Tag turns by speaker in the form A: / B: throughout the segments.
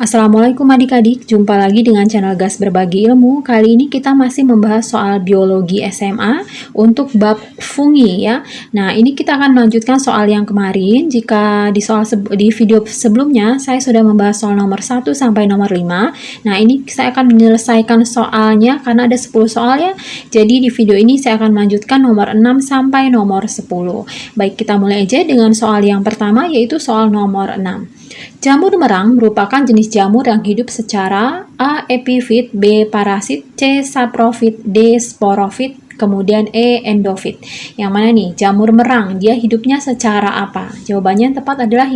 A: Assalamualaikum adik-adik, jumpa lagi dengan channel Gas Berbagi Ilmu. Kali ini kita masih membahas soal biologi SMA untuk bab fungi ya. Nah, ini kita akan melanjutkan soal yang kemarin. Jika di video sebelumnya saya sudah membahas soal nomor 1 sampai nomor 5. Nah, ini saya akan menyelesaikan soalnya karena ada 10 soal ya. Jadi di video ini saya akan melanjutkan nomor 6 sampai nomor 10. Baik, kita mulai aja dengan soal yang pertama yaitu soal nomor 6. Jamur merang merupakan jenis jamur yang hidup secara A. epifit, B. parasit, C. saprofit, D. sporofit, kemudian E. endofit. Yang mana nih? Jamur merang, dia hidupnya secara apa? Jawabannya yang tepat adalah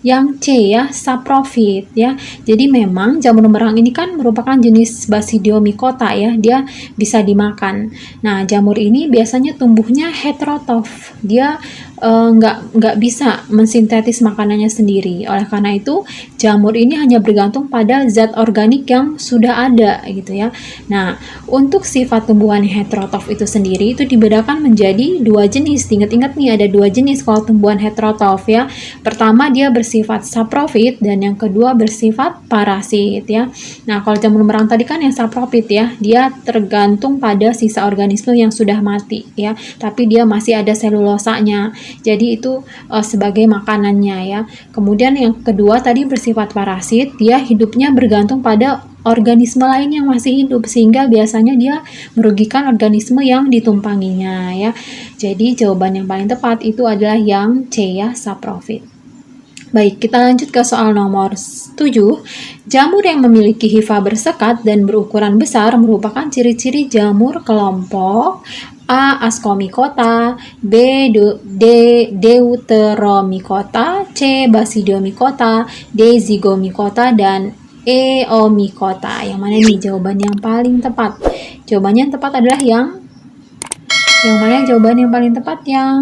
A: yang C ya, saprofit ya. Jadi memang jamur merang ini kan merupakan jenis Basidiomycota ya, dia bisa dimakan. Nah, jamur ini biasanya tumbuhnya heterotrof, dia nggak bisa mensintetis makanannya sendiri. Oleh karena itu, jamur ini hanya bergantung pada zat organik yang sudah ada gitu ya. Nah, untuk sifat tumbuhan heterotrof itu sendiri itu dibedakan menjadi dua jenis. Ingat-ingat nih, ada dua jenis kalau tumbuhan heterotrof ya. Pertama, dia bersifat saprofit dan yang kedua bersifat parasit ya. Nah, kalau jamur merang tadi kan yang saprofit ya, dia tergantung pada sisa organisme yang sudah mati ya, tapi dia masih ada selulosanya. Jadi itu sebagai makanannya ya. Kemudian yang kedua tadi bersifat parasit, dia hidupnya bergantung pada organisme lain yang masih hidup, sehingga biasanya dia merugikan organisme yang ditumpanginya ya. Jadi jawaban yang paling tepat itu adalah yang C ya, saprofit. Baik, kita lanjut ke soal nomor 7. Jamur yang memiliki hifa bersekat dan berukuran besar merupakan ciri-ciri jamur kelompok A. ascomycota, B. deuteromycota, C. basidiomycota, D. zygomycota, dan E. omycota. Yang mana nih jawaban yang paling tepat? Jawabannya yang tepat adalah yang mana jawaban yang paling tepat? Yang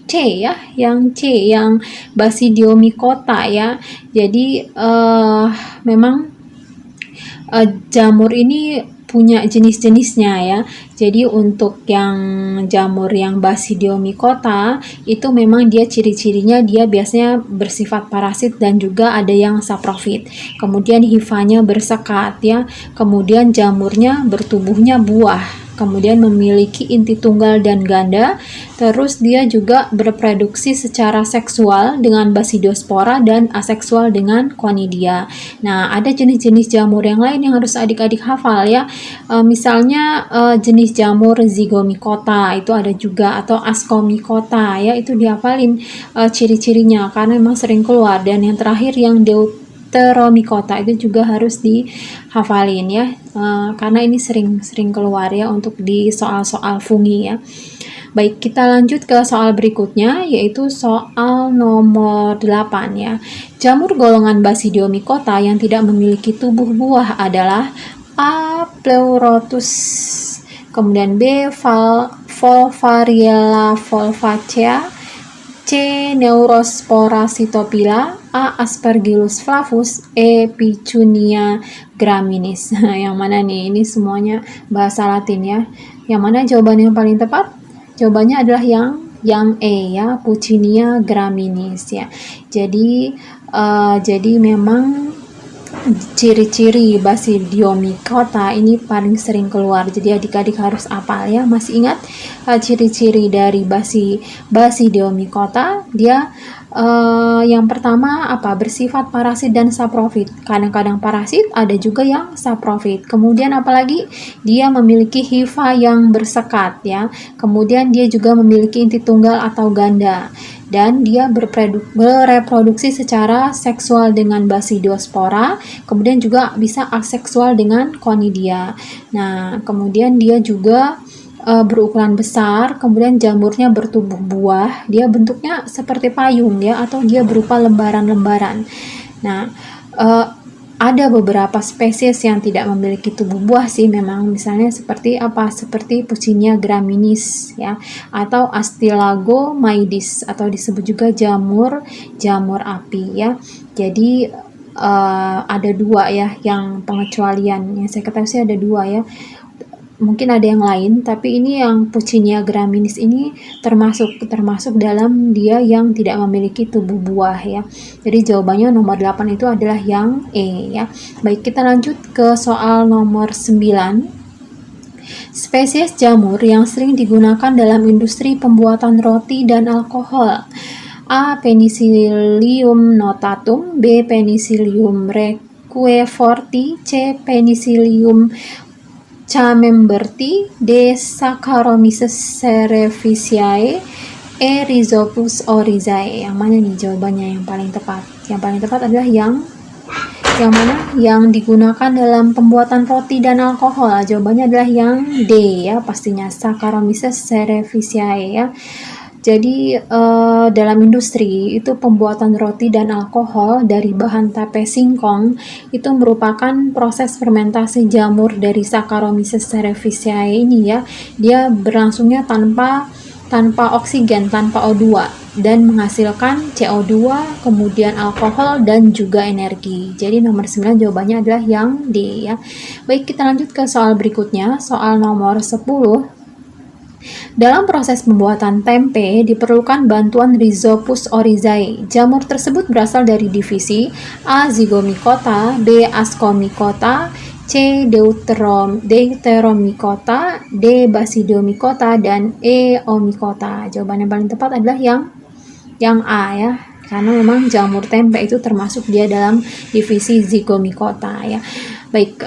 A: C ya, yang C, yang Basidiomycota ya. Jadi memang jamur ini punya jenis-jenisnya ya. Jadi untuk yang jamur yang Basidiomycota itu memang dia ciri-cirinya dia biasanya bersifat parasit dan juga ada yang saprofit. Kemudian hifanya bersekat ya. Kemudian jamurnya bertubuhnya buah. Kemudian memiliki inti tunggal dan ganda, terus dia juga berreproduksi secara seksual dengan Basidiospora dan aseksual dengan Conidia. Nah, ada jenis-jenis jamur yang lain yang harus adik-adik hafal ya. Misalnya jenis jamur Zygomycota itu ada juga, atau Ascomycota ya, itu dihafalin ciri-cirinya karena memang sering keluar. Dan yang terakhir yang Deuteromycota itu juga harus dihafalin ya, karena ini sering keluar ya untuk di soal-soal fungi ya. Baik, kita lanjut ke soal berikutnya yaitu soal nomor 8 ya. Jamur golongan Basidiomycota yang tidak memiliki tubuh buah adalah A. pleurotus, kemudian B. Volvariella volvacea, C. Neurospora cytopila, A. Aspergillus flavus, E. Picunia graminis. Yang mana nih? Ini semuanya bahasa Latin ya. Yang mana jawaban yang paling tepat? Jawabannya adalah yang E ya, Puccinia graminis ya. Jadi memang ciri-ciri Basidiomycota ini paling sering keluar. Jadi adik-adik harus hafal ya. Masih ingat ciri-ciri dari Basidiomycota? Dia yang pertama apa? Bersifat parasit dan saprofit. Kadang-kadang parasit, ada juga yang saprofit. Kemudian apalagi? Dia memiliki hifa yang bersekat ya. Kemudian dia juga memiliki inti tunggal atau ganda. Dan dia bereproduksi secara seksual dengan Basidiospora, kemudian juga bisa aseksual dengan Conidia. Nah, kemudian dia juga berukuran besar, kemudian jamurnya bertubuh buah, dia bentuknya seperti payung ya, atau dia berupa lembaran-lembaran. Nah, ada beberapa spesies yang tidak memiliki tubuh buah sih memang, misalnya seperti apa? Seperti Puccinia graminis ya, atau Astilagomydes, atau disebut juga jamur api ya. Jadi ada dua ya yang pengecualian, yang saya ketahui sih ada dua ya. mungkin ada yang lain, tapi ini yang Puccinia graminis ini termasuk dalam dia yang tidak memiliki tubuh buah ya. Jadi jawabannya nomor 8 itu adalah yang E ya. Baik, kita lanjut ke soal nomor 9. Spesies jamur yang sering digunakan dalam industri pembuatan roti dan alkohol. A. Penicillium notatum, B. Penicillium requeforti, C. Penicillium camemberti, D. Saccharomyces cerevisiae, E. Rhizopus oryzae. Yang mana nih jawabannya yang paling tepat? Yang paling tepat adalah yang mana? Yang digunakan dalam pembuatan roti dan alkohol. Jawabannya adalah yang D ya, pastinya Saccharomyces cerevisiae ya. Jadi dalam industri itu pembuatan roti dan alkohol dari bahan tape singkong itu merupakan proses fermentasi jamur dari Saccharomyces cerevisiae ini ya. Dia berlangsungnya tanpa oksigen, tanpa O2 dan menghasilkan CO2, kemudian alkohol dan juga energi. Jadi nomor 9 jawabannya adalah yang D ya. Baik, kita lanjut ke soal berikutnya, soal nomor 10. Dalam proses pembuatan tempe diperlukan bantuan Rhizopus oryzae. Jamur tersebut berasal dari divisi A. Zygomicota, B. Ascomycota, C. Deuteromycota, D. Basidiomycota, dan E. Omycota. Jawaban yang paling tepat adalah yang A ya. Karena memang jamur tempe itu termasuk dia dalam divisi Zygomicota ya. Baik,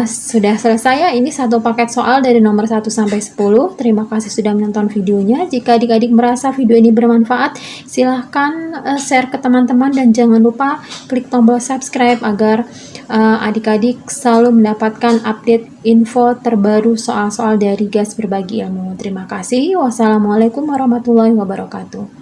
A: sudah selesai ya. Ini satu paket soal dari nomor 1 sampai 10. Terima kasih sudah menonton videonya. Jika adik-adik merasa video ini bermanfaat, silahkan share ke teman-teman dan jangan lupa klik tombol subscribe agar adik-adik selalu mendapatkan update info terbaru soal-soal dari GAS Berbagi Ilmu. Terima kasih. Wassalamualaikum warahmatullahi wabarakatuh.